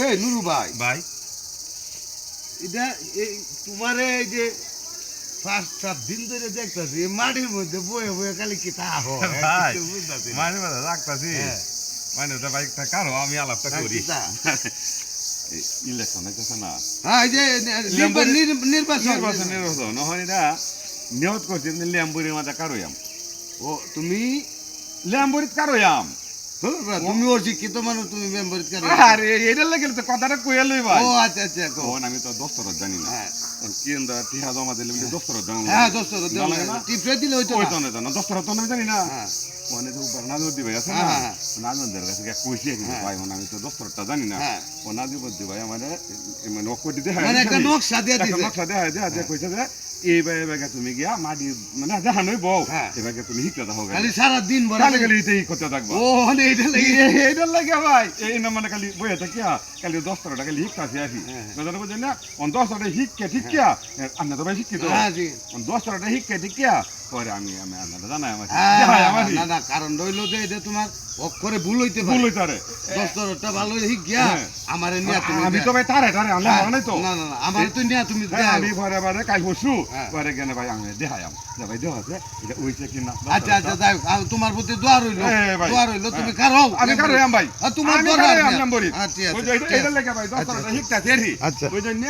এই নুরু ভাই ভাই এটা এই তোমারে এই যে 5-7 দিন ধরে দেখতেছি মাটির মধ্যে বয়ে বয়ে খালি কি তা হয় ভাই কিছু বুঝতাছি না। মানে কথা রাখতাছি হ্যাঁ। মানে ওটা বাইকটা কারো আমি আলাপটা আর করি কি তা? ইলেকশন হইতেছে না হ্যাঁ এই যে নির্বাচন নির্বাচন নহন এটা নিয়ত করছি লেম্বুরির মাঝে কারোয়াম ও তুমি লেম্বুরিত কারোয়াম তুমি ওর শিক্ষিত মানুষ তুমি মেম্বার আরে এটার লাগে তো কথাটা কইয়া লই ভাই ও আচ্ছা আচ্ছা কও। তখন আমি তো দস্তরত জানি না হ্যাঁ কি টিহা জমা দিলে দস্তরত জানি না হ্যাঁ দোস্ত লাগে না? টিপরে দিলে হইতো ওই না। তো না জানো দস্তরত তো আমি জানি না হ্যাঁ মানে তো নাজর দিবে আছে না হ্যাঁ, হ্যাঁ। নাজরদের কাছে গিয়ে কইছি কিন্তু হ্যাঁ। ভাই মানে আমি তো দস্তরতটা জানি না হ্যাঁ। ও নাজিবুর দি ভাই আমারে মানে অকর দিতে হয় মানে একটা নকশা দিয়ে দিছে নকশা দেয়া যে কইছে যে এই ভাগে তুমি গিয়া মাটি মানে জাহানই বউ হ্যাঁ। এই ভাগে তুমি হিকতে থাকো খালি সারা দিন ভরা কালি কালি ইতেই করতে থাকবা ও মানে এইটা লাগি এইটার লাগে ভাই এই না মানে খালি বইয়া থাকিয়া খালি 10 খালি হিকতাছি আসি হ্যাঁ। কথা বুঝেন না অন 10 হিককে ঠিকিয়া আপনি তো ভাই শিক্ষিত হ্যাঁ জি অন 10 হিককে ঠিকিয়া পরে আমি আপনারা জানাই আমার হ্যাঁ, না না কারণ রইলো যে এটা তোমার অক্ষরে ভুল হইতে ভুল পারে হইতে পারে দস্তরটা ভালো হিক গিয়া হ্যাঁ। আমারে নিয়া তুমি আমি তো ভাই তারে আনলে হ্যাঁ, ভালো নাই তো না না না আমারে তো নিয়া তুমি হ্যাঁ, আমি পরে বারে কাল বসু হ্যাঁ। পরে গেলে ভাই আমি দেখাইম যে ভাই দেওয়া আছে এটা ওইছে কিনা আচ্ছা আচ্ছা যাই হোক, আর তোমার প্রতি দোয়া রইলো হ্যাঁ, ভাই। দোয়া রইলো তুমি হ্যাঁ। কারো আমি কারোয়াম ভাই তোমার আমি দরকার কারোয়াম নেই। নাম্বারি আচ্ছা ওই আচ্ছা যে এটা লাগে ভাই 10 হিকতা তেরি আচ্ছা। ওই জন্য